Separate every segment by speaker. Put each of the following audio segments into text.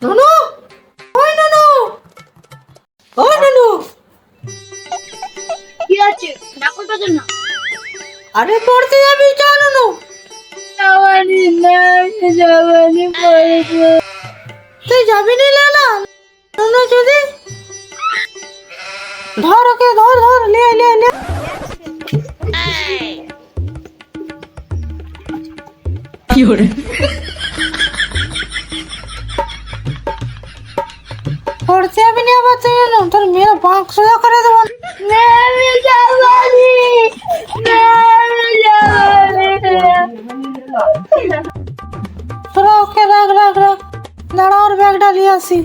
Speaker 1: নুনু, ওই নুনু, ওই নুনু।
Speaker 2: কি আছে? ডাকো তো না।
Speaker 1: আরে পড়তে যাবি, চল নুনু।
Speaker 2: যাবানি না, যাবানি পড়বো।
Speaker 1: তুই যাবি না লালা? নুনু যদি ধর ওকে, ধর ধর, লে লে লে। কি হরে? পড়তে যাবি না আবার তুই নুনু? তোর মেয়ের বাঁক সোজা করে দেবো।
Speaker 2: না, আমি যাবানি। না, আমি যাবানি।
Speaker 1: তোরা ওকে রাখ রাখ রাখ, দাঁড়া ওর ব্যাগটা নিয়ে আসি।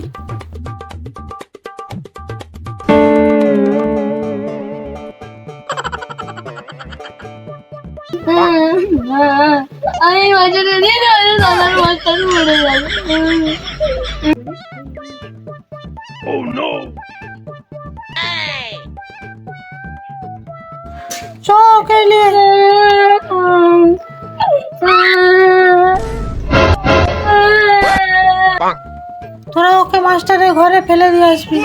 Speaker 2: আমি বাজারে দিয়ে দাদার মাস্টার মরে যাবে।
Speaker 1: চ ওকে নিয়ে। তোরা ওকে মাস্টারের ঘরে ফেলে দিয়ে আসবি।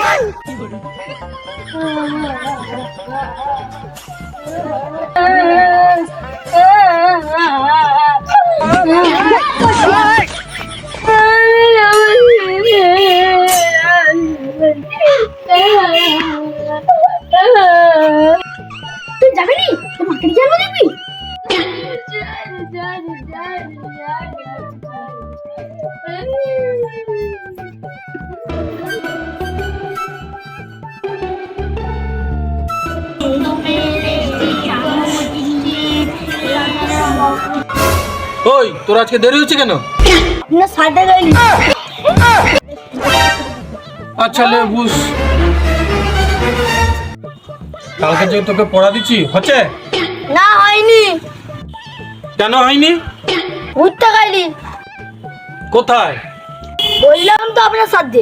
Speaker 2: তুই যাবি নি? তুই মাকে যাবো দেখবি?
Speaker 3: ওই তোর আজকে দেরি হচ্ছে কেন?
Speaker 2: আপনার সাথে গেলি।
Speaker 3: আচ্ছা লে বুঝ, কালকে যে তোকে পড়া দিচ্ছি হচ্ছে?
Speaker 2: না, হয়নি।
Speaker 3: কেন হয়নি?
Speaker 2: ঘুরতে গেলি।
Speaker 3: কোথায়?
Speaker 2: বললাম তো আপনার সাথে।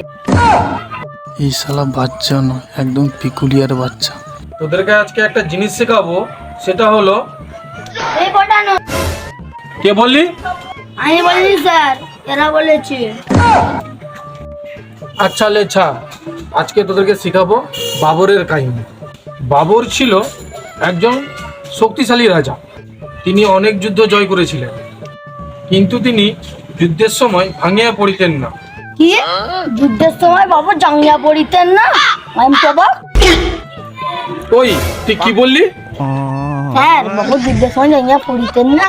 Speaker 4: এই শালা বাচ্চা নয়, একদম পিকুলিয়ার বাচ্চা।
Speaker 3: তোদেরকে আজকে একটা জিনিস শেখাবো, সেটা হলো,
Speaker 2: এই পটানো।
Speaker 3: কে বললি?
Speaker 2: আমি বলিনি স্যার, এরা বলেছে।
Speaker 3: আচ্ছা লে ছা, আজকে তোদেরকে শেখাবো বাবরের কাহিনী। বাবর ছিল একজন শক্তিশালী রাজা। তিনি অনেক যুদ্ধ জয় করেছিলেন, কিন্তু তিনি যুদ্ধের সময় ভাঙিয়া পড়িতেন না।
Speaker 2: কি? যুদ্ধের সময় বাবু জাঙ্গিয়া পড়িতেন না? আমি বাবা।
Speaker 3: ওই তুই কি বললি?
Speaker 2: স্যার, বাবু যুদ্ধের সময় জাঙ্গিয়া পড়িতেন না?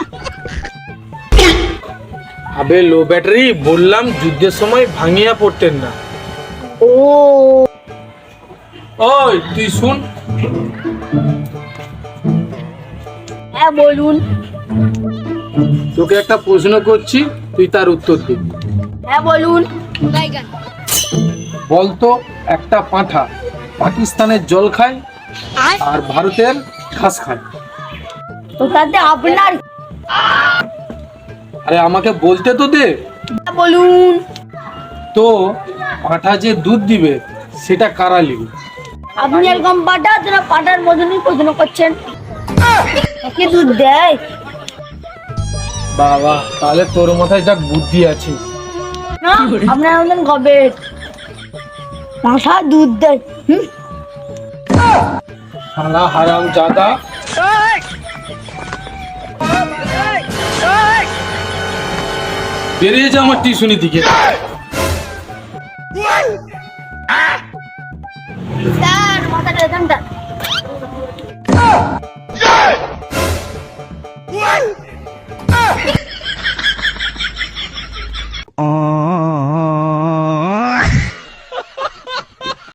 Speaker 3: আবে লো ব্যাটারি, বললাম যুদ্ধের সময় ভাঙিয়া পড়তেন না।
Speaker 2: ও,
Speaker 3: ওই তুই শুন,
Speaker 2: হ্যাঁ বলুন।
Speaker 3: তোকে একটা প্রশ্ন করছি, তুই তার উত্তর দিবি।
Speaker 2: হ্যাঁ বলুন।
Speaker 3: বলতো একটা পাঁঠা পাকিস্তানের জল খায় আর ভারতের ঘাস খায়।
Speaker 2: তো তাতে আপনার।
Speaker 3: আরে আমাকে বলতে তো দে।
Speaker 2: হ্যাঁ বলুন।
Speaker 3: তো পাঁঠা যে দুধ দিবে সেটা কারা লিবে?
Speaker 2: আপনি এরকম পাটা, তোরা পাটার মতনই প্রশ্ন করছেন। কি দুধ দেয়?
Speaker 3: বাবা, তাহলে তোর মাথায় যা বুদ্ধি আছে।
Speaker 2: না, আপনার মতন কবে পাঠা দুধ দেয়?
Speaker 3: শালা হারাম জাদা। বেরিয়ে যা আমার টিউশনি দিকে।
Speaker 2: স্যার, মাথাটা এখানটা।